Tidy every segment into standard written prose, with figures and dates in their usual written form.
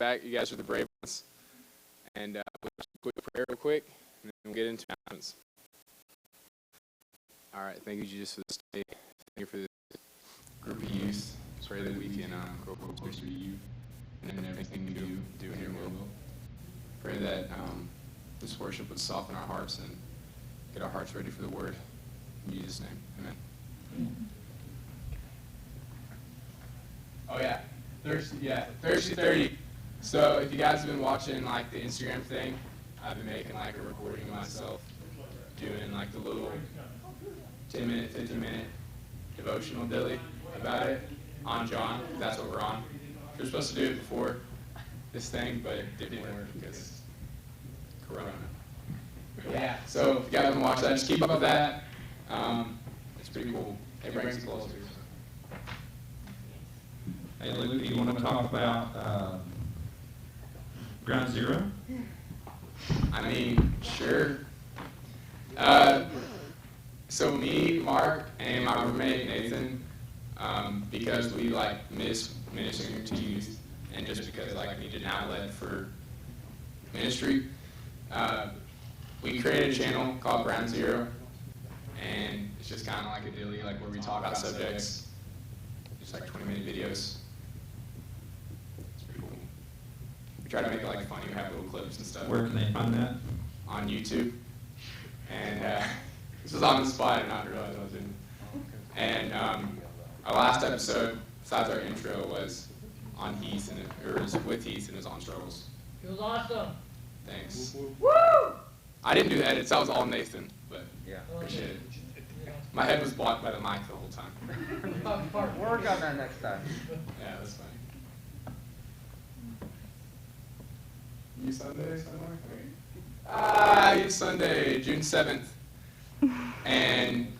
back. You guys are the brave ones. And we'll just quick prayer real quick, and then we'll get into announcements. All right, thank you, Jesus, for this day. Thank you for this group of youth. Pray that we can grow closer to you and everything we do in your will. Pray that this worship would soften our hearts and get our hearts ready for the word. In Jesus' name, amen. Oh yeah, Thirsty 30. So if you guys have been watching like the Instagram thing, I've been making like a recording of myself doing like the little 10-minute, 15-minute devotional daily about it on John. That's what we're on. We were supposed to do it before this thing, but it didn't work because Corona. Yeah. So if you guys haven't watched that, just keep up with that. It's pretty cool. It brings you closer. Hey, Luke, do you want to talk about Ground Zero? I mean, sure. So me, Mark, and my roommate Nathan, because we like miss ministering to youth, and just because like we need an outlet for ministry, we created a channel called Ground Zero, and it's just kind of like a daily, like where we talk about subjects, just like 20-minute videos. It's pretty cool. We try to make it like funny. We have little clips and stuff. Where can they find that? On YouTube. And this was on the spot and not realize I was in. And our last episode, besides our intro, was on Heath, and it was with Heath, and it was on struggles. It was awesome. Thanks. Woo! I didn't do the edits. That was all Nathan, but Yeah. appreciate it. My head was blocked by the mic the whole time. Work on that next time. Yeah, that's funny. You Sunday somewhere? It's Sunday, June 7th. And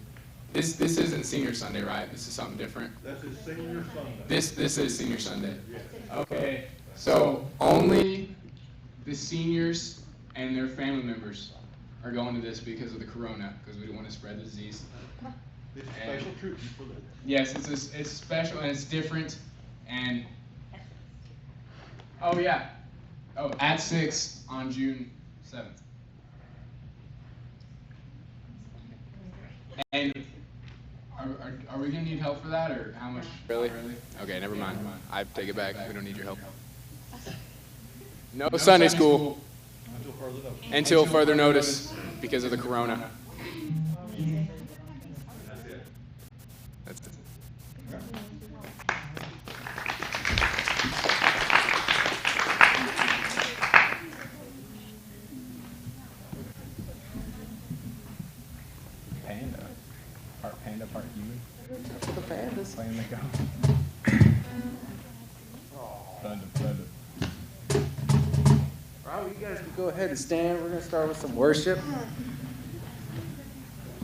this isn't Senior Sunday, right? This is something different. This is Senior Sunday. This is Senior Sunday. Yes. Okay. So only the seniors and their family members are going to this because of the corona, because we don't want to spread the disease. This is special treatment for them. Yes, it's special and it's different. And oh yeah, at 6 on June 7th. And are we gonna need help for that, or how much? Really? Okay, never mind. I take it back. We don't need your help. No Sunday school until further notice because of the corona. That's it. Panda, part human. The pandas. Playing the go. Thunder. All right, you guys can go ahead and stand. We're going to start with some worship.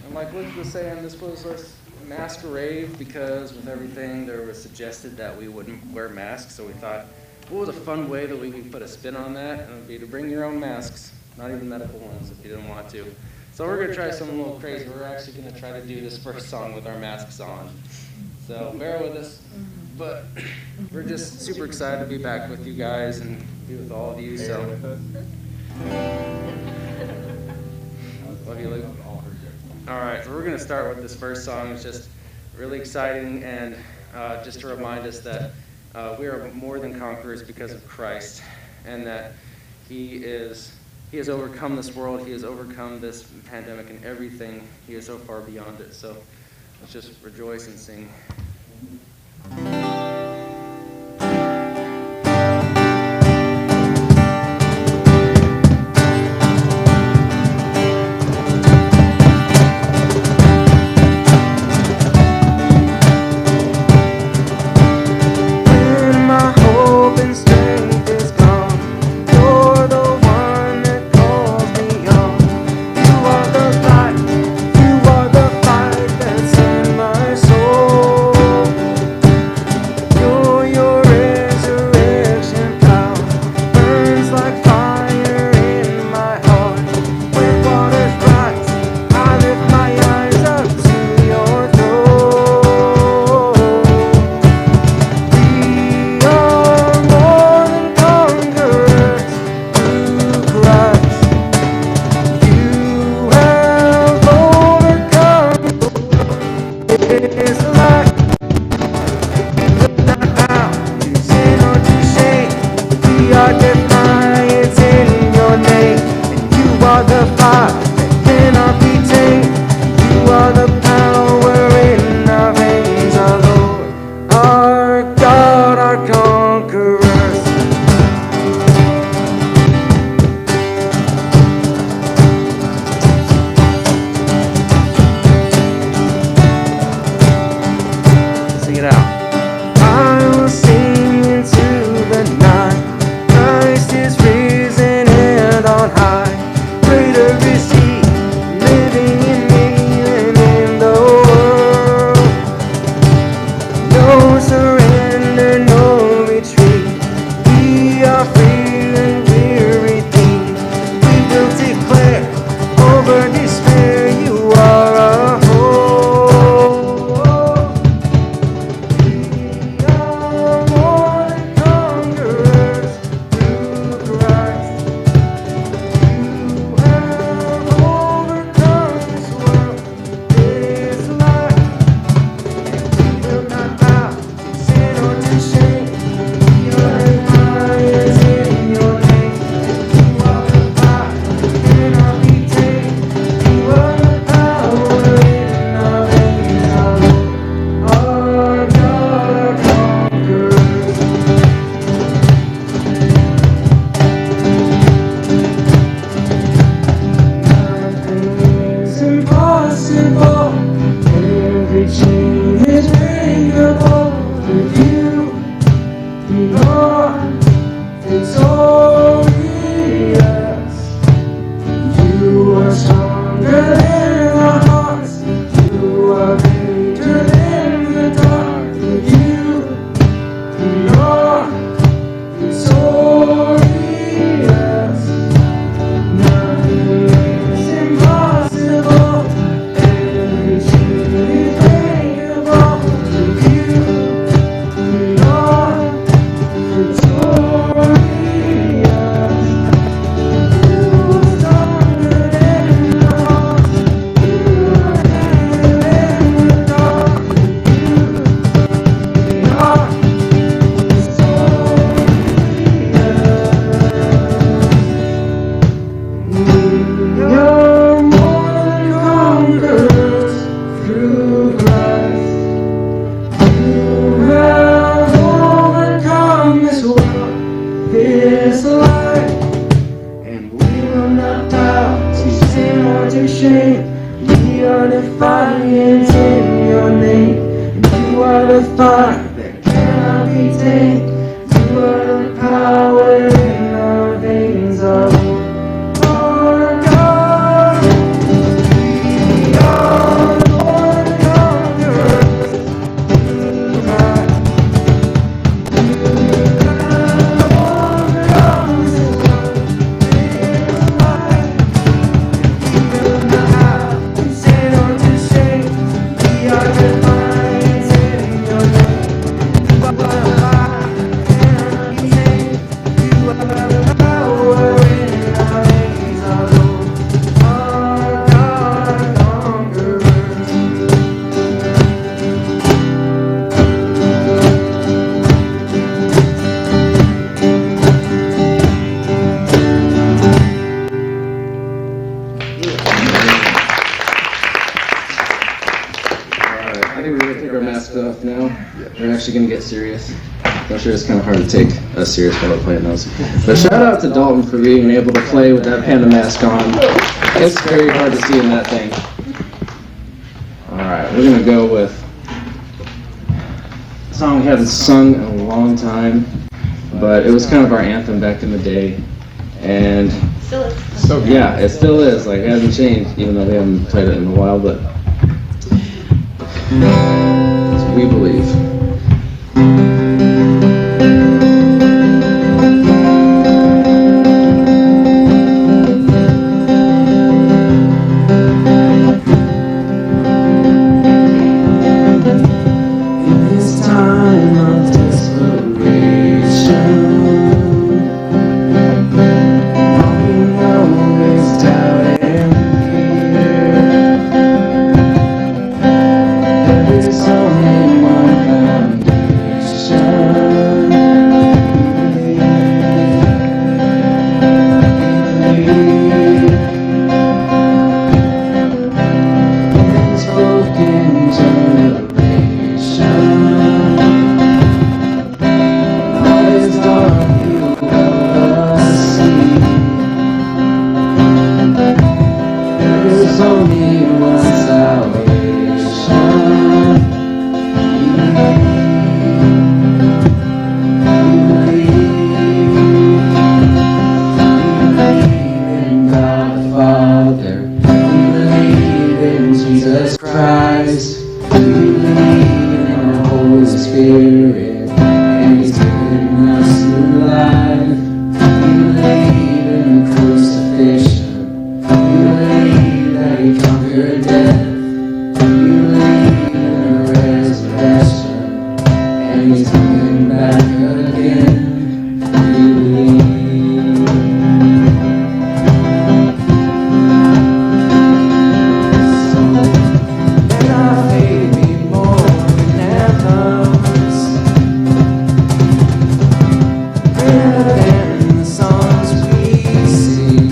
And like Luke was saying, this was a masquerade because with everything there was suggested that we wouldn't wear masks. So we thought, what was a fun way that we could put a spin on that? And it would be to bring your own masks, not even medical ones if you didn't want to. So we're going to try something a little crazy. We're actually going to try to do this first song with our masks on. So bear with us. But we're just super excited to be back with you guys and be with all of you. So love you, Luke. All right, so we're going to start with this first song. It's just really exciting, and just to remind us that we are more than conquerors because of Christ, and that He has overcome this world. He has overcome this pandemic and everything. He is so far beyond it. So let's just rejoice and sing. You are the light that's in my soul. Christ. You have overcome this world, this life, and we will not bow to sin or to shame. We are defiant in your name. You are the fire that cannot be tamed. You are the power in our veins. Our God, we are more than conquerors. You have overcome this world, this life. We will not bow to sin or to shame. We are defiant in your name. You are the fire that cannot be tamed. You are the power in our veins. Our God conquerors. Alright, I think we're gonna take our masks off now. We're actually gonna get serious. I'm sure it's kind of hard to take us serious while we're playing those. But shout out to Dalton for being able to play with that panda mask on. It's very hard to see in that thing. Alright, we're gonna go with a song we haven't sung in a long time, but it was kind of our anthem back in the day. And So good. yeah, it still is. Like, it hasn't changed, even though we haven't played it in a while, but we believe. In this time of desperation, all we know is doubt and fear. There is only one foundation. In this broken generation, all is dark, you will see. There is only one salvation. We believe in God the Father. We believe in Jesus Christ. We believe in the Holy Spirit, and He's given us new life. We believe in the crucifixion. We believe that He conquered death. We believe in the resurrection, and He's coming back again. We believe. So let our faith be more than anthems, greater than the songs we sing.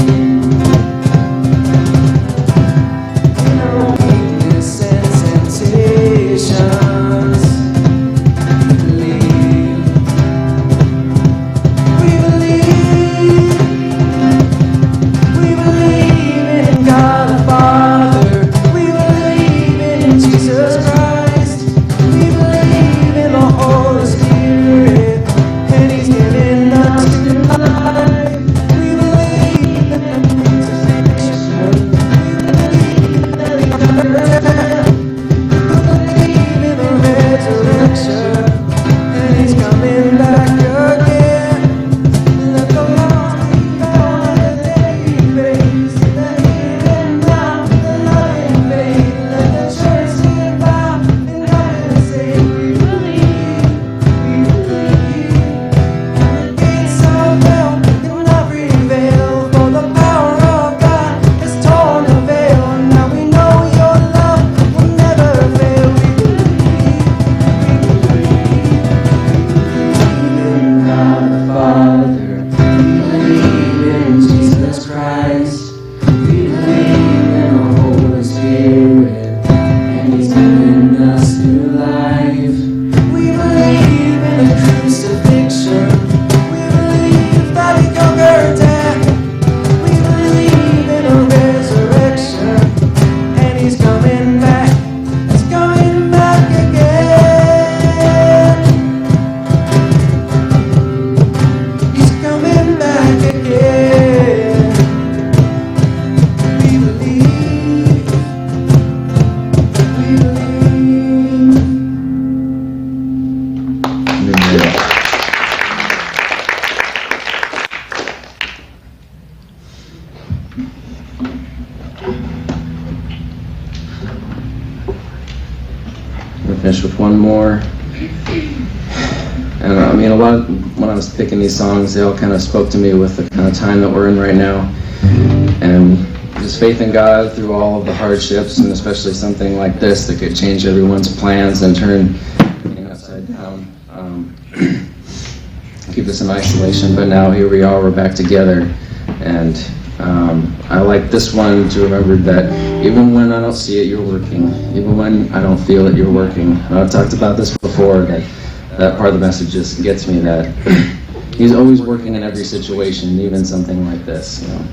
In our weakness and temptations, we believe in God the Father. We believe in Jesus Christ. We believe in the Holy Spirit, and He's given us new life. We believe in the crucifixion. We believe in the resurrection. We believe in the resurrection, and He's coming back again. Let the lost be found, let the dead be raised, let the hidden down, the loving faith, let the church stand by and die and say, we believe, and the gates of hell will not prevail, for the power of God has torn the veil. Now we know your love will never fail. We believe. to finish with one more. And I mean, when I was picking these songs, they all kind of spoke to me with the kind of time that we're in right now. And just faith in God through all of the hardships, and especially something like this that could change everyone's plans and turn upside down. Keep us in isolation, but now here we are, we're back together. And I like this one to remember that even when I don't see it, you're working. Even when I don't feel it, you're working. And I've talked about this before, that part of the message just gets me, that He's always working in every situation, even something like this, you know.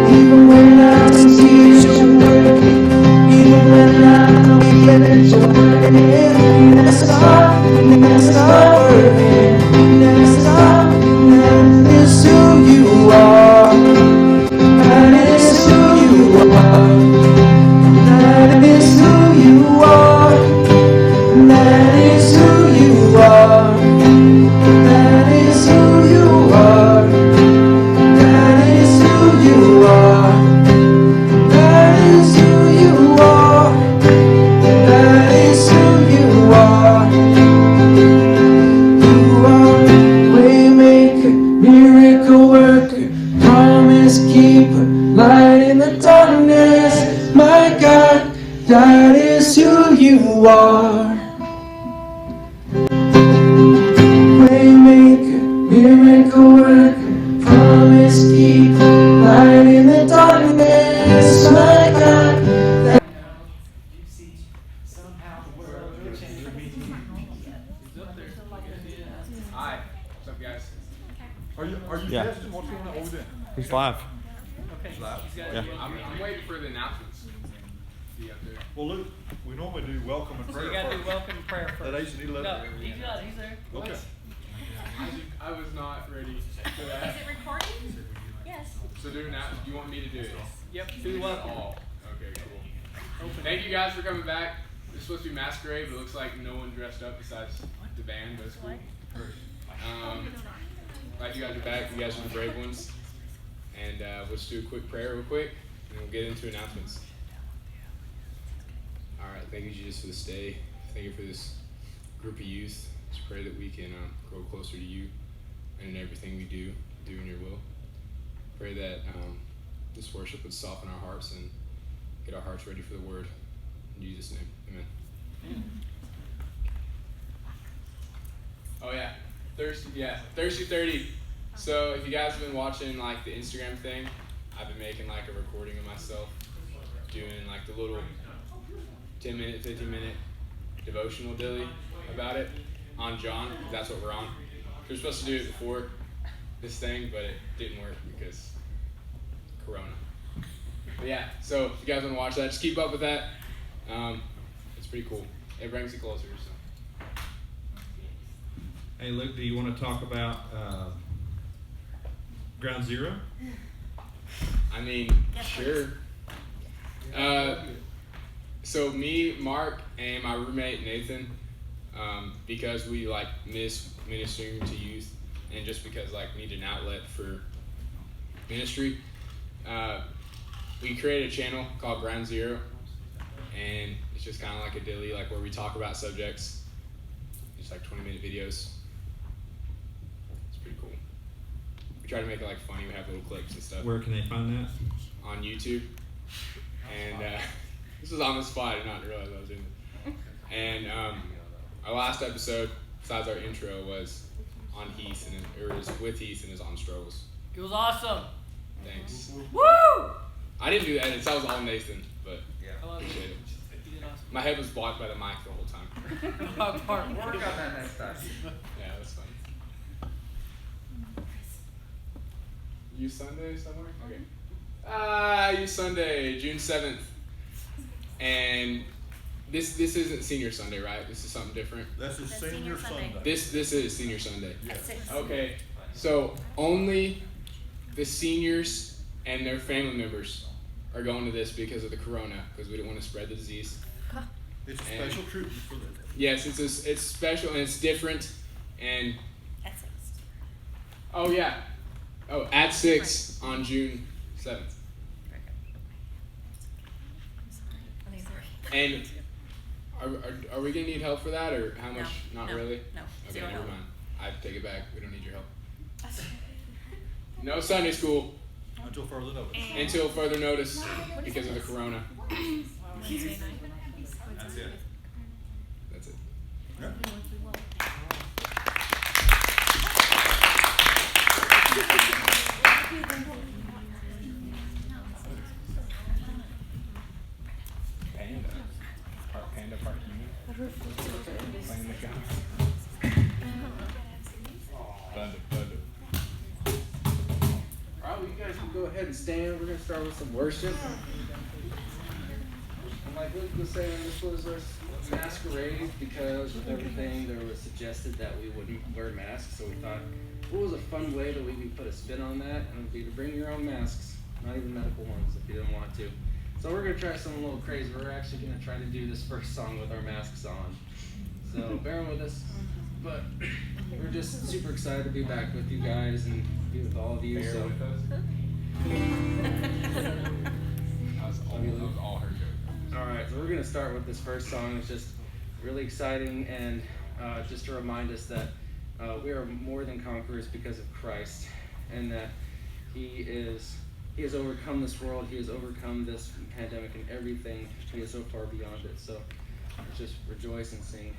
Even promise keeper, light in the darkness. My God, that is who you are. Waymaker, miracle worker, promise keeper, light in the darkness. My God, that Hi. What's up, guys? Are you Yeah. testing? What's going on? What we doing? He's live. Yeah. I'm waiting for the announcements. See up there. Well, Luke, we normally do welcome and So prayer. you gotta do first. welcome and prayer first. That Ace and E11. No, he's got it, he's there. Okay. I was not ready for Is that. it recording? Yes. So do now. You want me to do it? Yep, do welcome. All. Okay, cool. Thank you guys for coming back. It's supposed to be masquerade, but it looks like no one dressed up besides the band, but it's cool. Glad you guys are back. You guys are the brave ones. And let's do a quick prayer real quick, and we'll get into announcements. All right, thank you, Jesus, for this day. Thank you for this group of youth. Just pray that we can grow closer to you, and in everything we do in your will. Pray that this worship would soften our hearts and get our hearts ready for the word. In Jesus' name, amen. Oh yeah, Thirsty 30. So if you guys have been watching like the Instagram thing, I've been making like a recording of myself doing like the little 10-minute, 15-minute devotional dilly about it on John. That's what we're on. We were supposed to do it before this thing, but it didn't work because Corona. But yeah, so if you guys want to watch that, just keep up with that. It's pretty cool. It brings you closer. So. Hey, Luke, do you want to talk about Ground Zero? I mean, sure. So me, Mark, and my roommate Nathan, because we like miss ministering to youth, and just because like we need an outlet for ministry, we created a channel called Ground Zero, and it's just kind of like a dilly, like where we talk about subjects. It's like 20-minute videos. It's pretty cool. We try to make it like funny. We have little clips and stuff. Where can they find that? On YouTube, and this was on the spot. I did not realize I was doing it. And our last episode, besides our intro, was on Heath, and it was with Heath and his on struggles. It was awesome. Thanks. Woo! I didn't do the edits. That was all Nathan, but I love you. appreciate it. You did awesome. My head was blocked by the mic the whole time. Work on that next time. Yeah, that's fun. You Sunday somewhere? Okay. You Sunday, June 7th. And this isn't Senior Sunday, right? This is something different. This is That's Senior Senior Sunday. Sunday. This is Senior Sunday. At 6. Okay. So only the seniors and their family members are going to this because of the corona, because we don't want to spread the disease. It's a special treatment for them. Yes, it's special and it's different. And At 6. oh yeah, at 6 on June 7th. And are we gonna need help for that, or how much? No, Not no, really. no, Okay, 0 never help. mind. I take it back. We don't need your help. No Sunday school Until further notice. until further notice because of the corona. Wednesday night. That's it. That's it. Yeah. Panda. Part panda, part human. Playing the guns. Thunder. Alright, well, you guys can go ahead and stand. We're going to start with some worship. And like Luke was saying, this was our masquerade because with everything there was suggested that we wouldn't wear masks. So we thought, what was a fun way that we could put a spin on that? And it would be to bring your own masks, not even medical ones if you didn't want to. So we're going to try something a little crazy. We're actually going to try to do this first song with our masks on. So bear with us. But we're just super excited to be back with you guys and be with all of you. Bear So with us. That was all her joke. all right, so we're gonna start with this first song. It's just really exciting, and just to remind us that we are more than conquerors because of Christ, and that He is He has overcome this world. He has overcome this pandemic and everything. He is so far beyond it. So let's just rejoice and sing.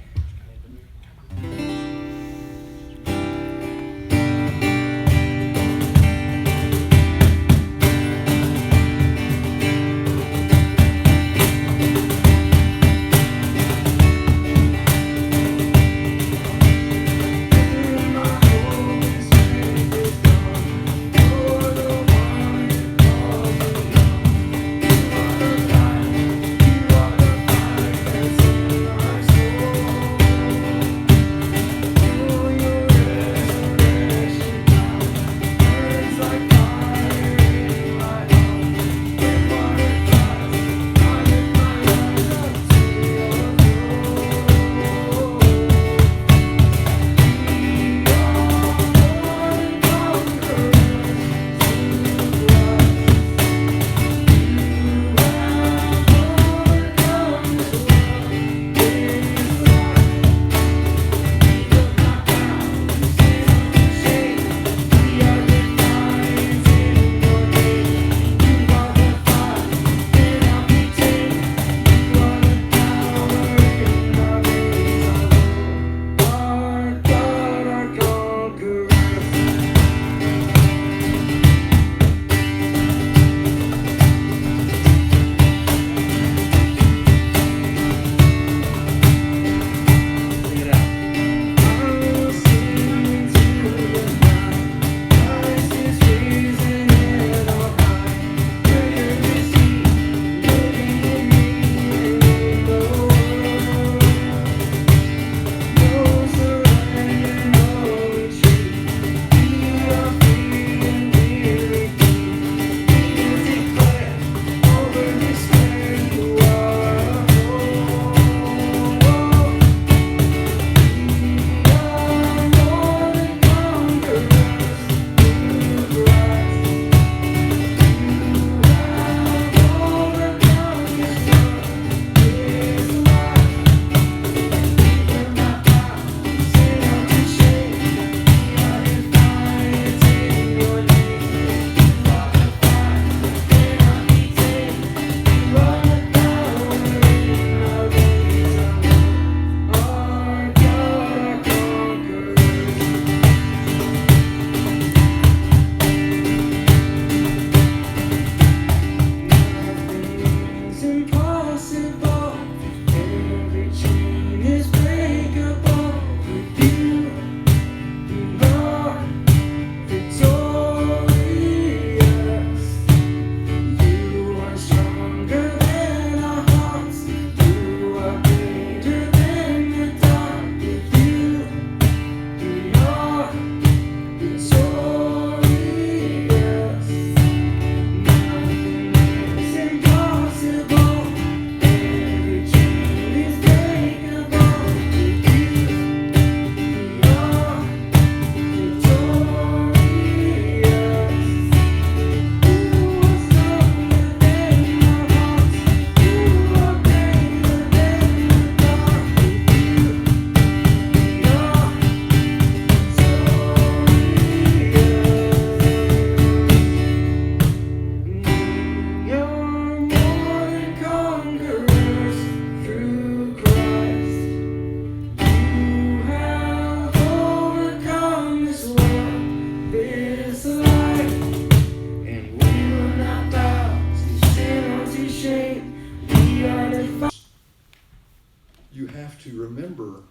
You have to remember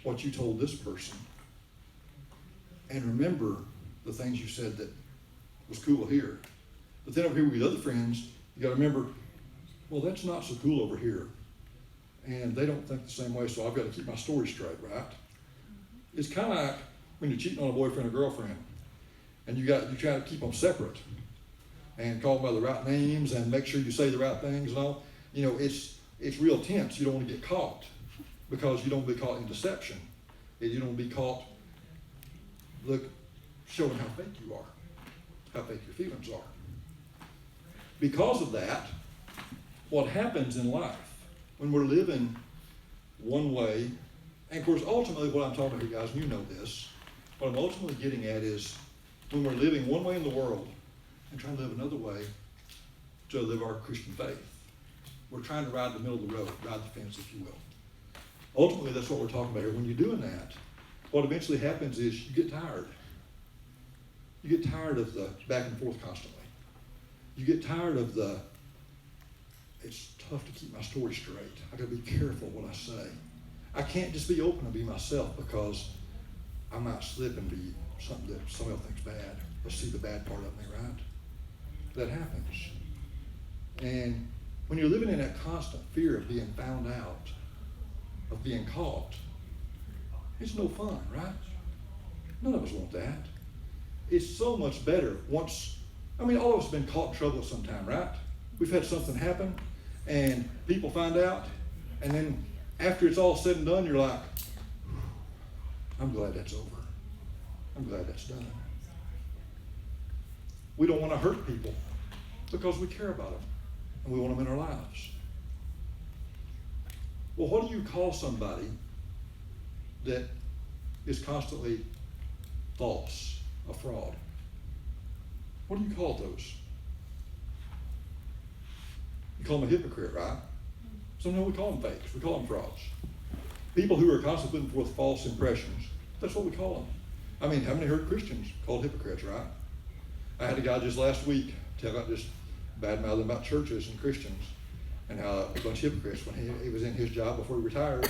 what you told this person, and remember the things you said that was cool here. But then over here with your other friends, you gotta remember, well, that's not so cool over here. And they don't think the same way, so I've got to keep my story straight, right? It's kind of like when you're cheating on a boyfriend or girlfriend, and you try to keep them separate, and call them by the right names, and make sure you say the right things and all. You know, it's real tense. You don't want to get caught, because you don't be caught in deception. And you don't be caught, showing how fake you are, how fake your feelings are. Because of that, what happens in life, when we're living one way, and of course, ultimately what I'm talking about here, guys, and you know this, what I'm ultimately getting at is when we're living one way in the world and try to live another way to live our Christian faith. We're trying to ride the middle of the road, ride the fence, if you will. Ultimately, that's what we're talking about here. When you're doing that, what eventually happens is you get tired. You get tired of the back and forth constantly. You get tired of the, it's tough to keep my story straight. I gotta be careful what I say. I can't just be open and be myself because I might slip and be something that somebody else thinks bad. They'll see the bad part of me, right? That happens. And when you're living in that constant fear of being found out, of being caught, it's no fun, right? None of us want that. It's so much better once, all of us have been caught in trouble at some time, right? We've had something happen and people find out, and then after it's all said and done, you're like, I'm glad that's over. I'm glad that's done. We don't want to hurt people because we care about them and we want them in our lives. Well, what do you call somebody that is constantly false, a fraud? What do you call those? You call them a hypocrite, right? Sometimes we call them fakes. We call them frauds. People who are constantly putting forth false impressions, that's what we call them. How many heard Christians called hypocrites, right? I had a guy just last week just bad-mouthing about churches and Christians and how a bunch of hypocrites, when he was in his job before he retired,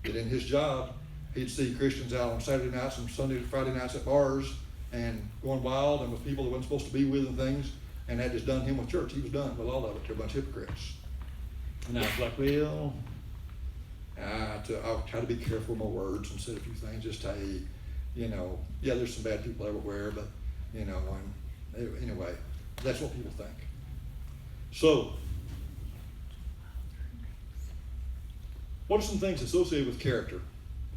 that in his job, he'd see Christians out on Saturday nights and Friday nights at bars and going wild and with people that wasn't supposed to be with and things, and that just done him with church. He was done with all of it. They're a bunch of hypocrites. And I was like, well, I'll try to be careful with my words and say a few things, just say, yeah, there's some bad people everywhere, but, and anyway, that's what people think. So, what are some things associated with character?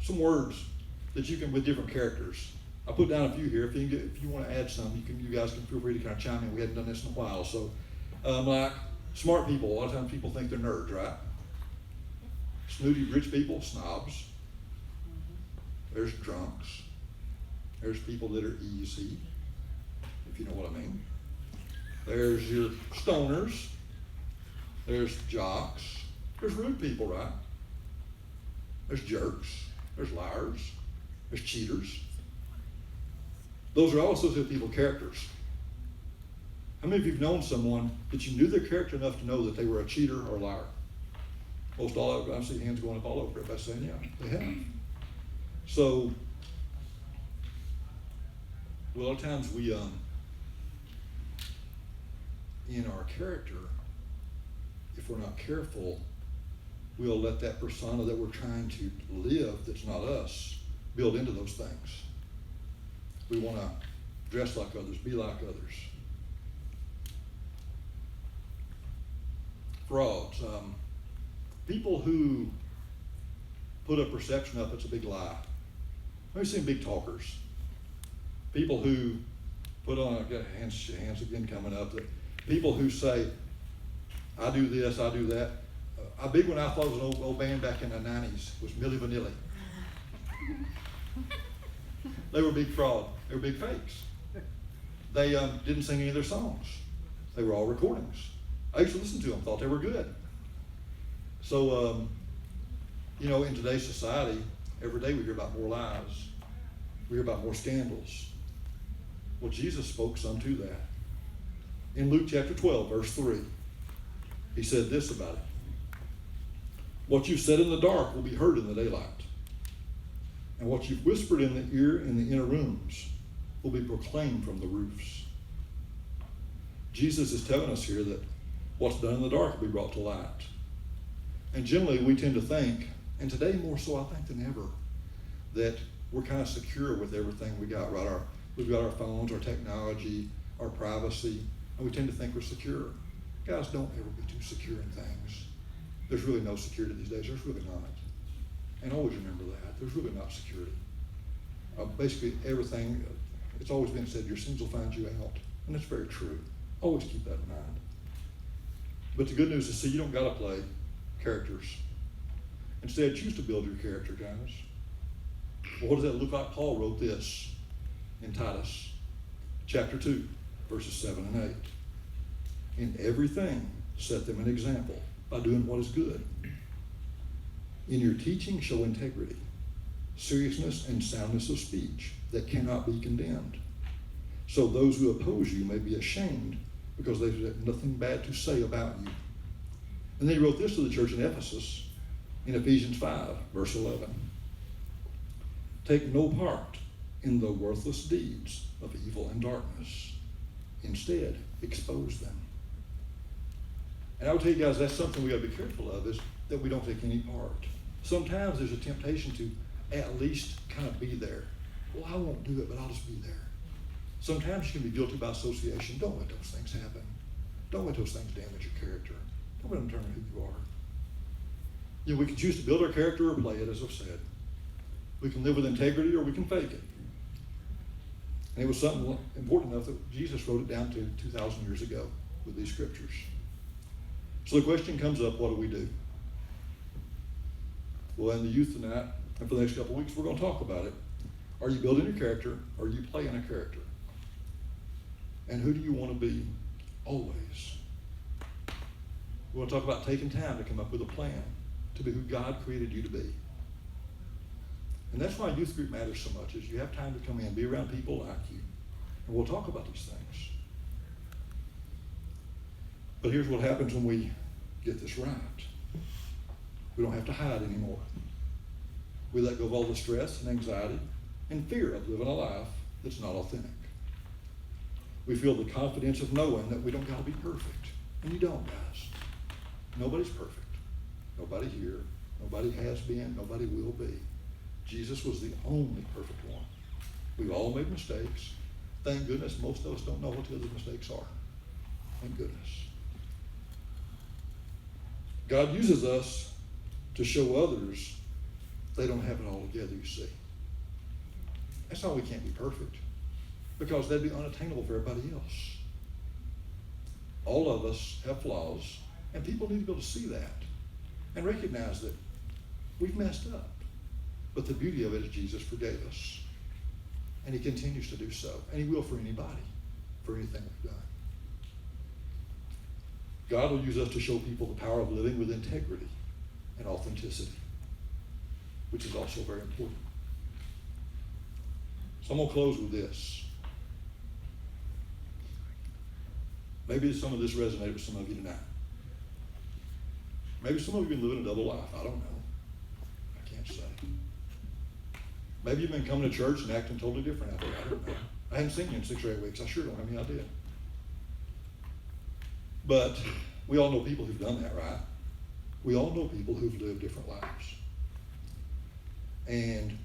Some words that you can, with different characters. I put down a few here. If you want to add some, you guys can feel free to kind of chime in. We hadn't done this in a while. So, like smart people, a lot of times people think they're nerds, right? Snooty rich people, snobs. There's drunks. There's people that are easy, if you know what I mean. There's your stoners. There's jocks. There's rude people, right? There's jerks. There's liars. There's cheaters. Those are all associated with people's characters. How many of you have known someone that you knew their character enough to know that they were a cheater or a liar? Most all of, I see hands going up all over it by saying, yeah, they have. So, a lot of times we, in our character, if we're not careful, we'll let that persona that we're trying to live that's not us build into those things. We want to dress like others, be like others. Frauds. People who put a perception up that's a big lie. We've seen big talkers. People who put on, I've got hands again coming up, that people who say, I do this, I do that. A big one I thought was an old band back in the 90s was Milli Vanilli. They were a big fraud. They were big fakes. They didn't sing any of their songs. They were all recordings. I used to listen to them, thought they were good. So, in today's society, every day we hear about more lies. We hear about more scandals. Well, Jesus spoke some to that. In Luke chapter 12, verse 3, he said this about it. What you've said in the dark will be heard in the daylight. And what you've whispered in the ear in the inner rooms will be proclaimed from the roofs. Jesus is telling us here that what's done in the dark will be brought to light. And generally we tend to think, and today more so I think than ever, that we're kind of secure with everything we got, right? We've got our phones, our technology, our privacy, and we tend to think we're secure. Guys, don't ever be too secure in things. There's really no security these days. There's really not. And always remember that. There's really not security. Basically everything, it's always been said, your sins will find you out. And that's very true. Always keep that in mind. But the good news is, see, you don't got to play characters. Instead, choose to build your character, guys. Well, what does that look like? Paul wrote this in Titus chapter 2. verses 7 and 8. In everything, set them an example by doing what is good. In your teaching, show integrity, seriousness, and soundness of speech that cannot be condemned. So those who oppose you may be ashamed because they've had nothing bad to say about you. And then he wrote this to the church in Ephesus in Ephesians 5, verse 11. Take no part in the worthless deeds of evil and darkness. Instead, expose them. And I would tell you guys, that's something we got to be careful of, is that we don't take any part. Sometimes there's a temptation to at least kind of be there. Well, I won't do it, but I'll just be there. Sometimes you can be guilty by association. Don't let those things happen. Don't let those things damage your character. Don't let them turn who you are. You know, we can choose to build our character or play it, as I've said. We can live with integrity or we can fake it. And it was something important enough that Jesus wrote it down to 2,000 years ago with these scriptures. So the question comes up, what do we do? Well, in the youth tonight, and for the next couple of weeks, we're going to talk about it. Are you building your character, or are you playing a character? And who do you want to be always? We want to talk about taking time to come up with a plan to be who God created you to be. And that's why youth group matters so much, is you have time to come in, be around people like you, and we'll talk about these things. But here's what happens when we get this right. We don't have to hide anymore. We let go of all the stress and anxiety and fear of living a life that's not authentic. We feel the confidence of knowing that we don't got to be perfect. And you don't, guys. Nobody's perfect. Nobody here. Nobody has been. Nobody will be. Jesus was the only perfect one. We've all made mistakes. Thank goodness most of us don't know what the other mistakes are. Thank goodness. God uses us to show others they don't have it all together, you see. That's why we can't be perfect, because that'd be unattainable for everybody else. All of us have flaws, and people need to be able to see that and recognize that we've messed up. But the beauty of it is Jesus forgave us, and he continues to do so, and he will for anybody, for anything we've done. God will use us to show people the power of living with integrity and authenticity, which is also very important. So I'm going to close with this. Maybe some of this resonated with some of you tonight. Maybe some of you have been living a double life. I don't know. I can't say. Maybe you've been coming to church and acting totally different out there. I don't know. I haven't seen you in 6 or 8 weeks. I sure don't have any idea. But we all know people who've done that, right? We all know people who've lived different lives. And,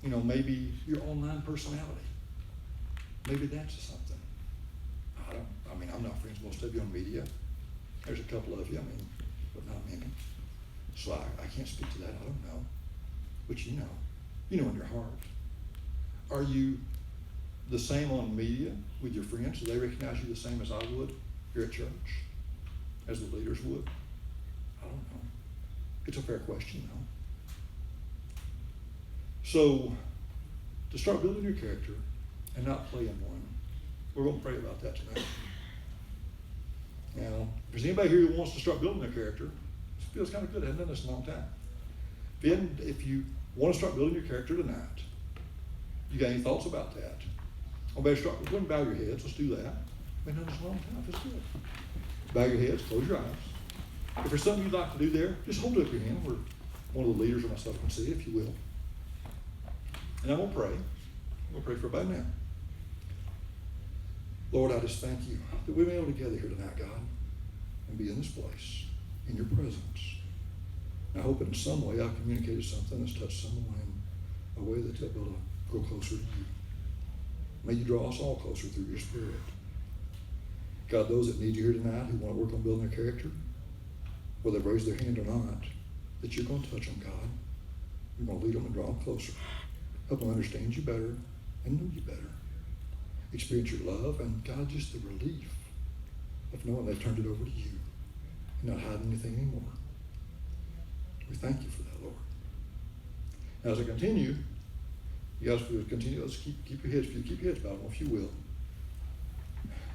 you know, maybe your online personality, maybe that's something. I'm not friends with most of you on media. There's a couple of you, but not many. So I can't speak to that. I don't know. But you know in your heart. Are you the same on media with your friends? Do they recognize you the same as I would here at church? As the leaders would? I don't know. It's a fair question, though. So, to start building your character and not playing one, we're going to pray about that tonight. Now, if there's anybody here who wants to start building their character, it feels kind of good. I haven't done this in a long time. If you want to start building your character tonight, you got any thoughts about that? Or better start, go and bow your heads. Let's do that. We've done this in a long time. Let's do it. Bow your heads, close your eyes. If there's something you'd like to do there, just hold up your hand where one of the leaders or myself can see it, if you will. And I'm going to pray. I'm going to pray for everybody now. Lord, I just thank you that we've been able to gather here tonight, God, and be in this place, in your presence. I hope in some way I've communicated something that's touched someone in a way that they'll be able to grow closer to you. May you draw us all closer through your Spirit. God, those that need you here tonight who want to work on building their character, whether they've raised their hand or not, that you're going to touch them, God. You're going to lead them and draw them closer. Help them understand you better and know you better. Experience your love and, God, just the relief of knowing they've turned it over to you and not hiding anything anymore. We thank you for that, Lord. Now, as I continue, you guys will continue. Let's keep your heads bowed, if you will.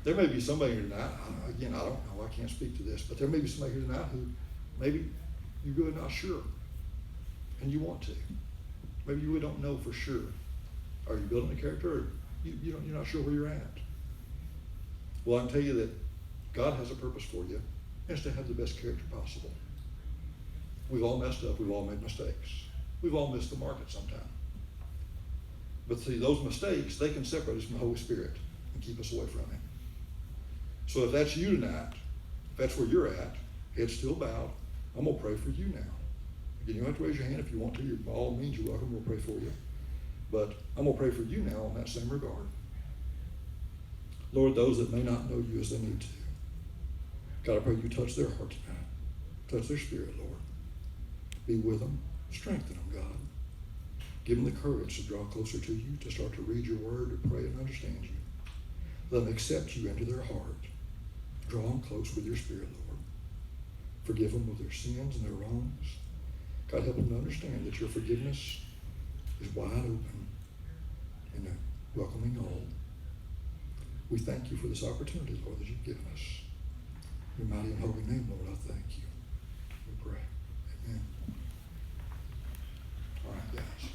There may be somebody here tonight, again, I don't know, I can't speak to this, but there may be somebody here tonight who maybe you're really not sure, and you want to. Maybe you really don't know for sure. Are you building a character, or you're not sure where you're at? Well, I can tell you that God has a purpose for you, and it's to have the best character possible. We've all messed up. We've all made mistakes. We've all missed the mark at some time. But see, those mistakes, they can separate us from the Holy Spirit and keep us away from Him. So if that's you tonight, if that's where you're at, head still bowed, I'm going to pray for you now. Again, you don't have to raise your hand if you want to. By all means, you're welcome. We'll pray for you. But I'm going to pray for you now in that same regard. Lord, those that may not know you as they need to, God, I pray you touch their heart tonight. Touch their spirit, Lord. Be with them. Strengthen them, God. Give them the courage to draw closer to you, to start to read your word, to pray and understand you. Let them accept you into their heart. Draw them close with your spirit, Lord. Forgive them of their sins and their wrongs. God, help them to understand that your forgiveness is wide open and welcoming all. We thank you for this opportunity, Lord, that you've given us. In your mighty and holy name, Lord, I thank you. We pray. Amen. All right, guys.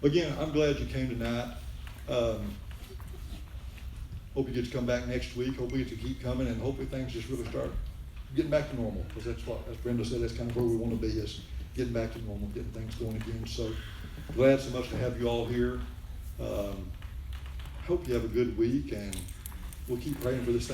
Again, I'm glad you came tonight. Hope you get to come back next week. Hope we get to keep coming, and hopefully things just really start getting back to normal, because that's what, as Brenda said, that's kind of where we want to be, is getting back to normal, getting things going again. So glad so much to have you all here. Hope you have a good week, and we'll keep praying for this thing.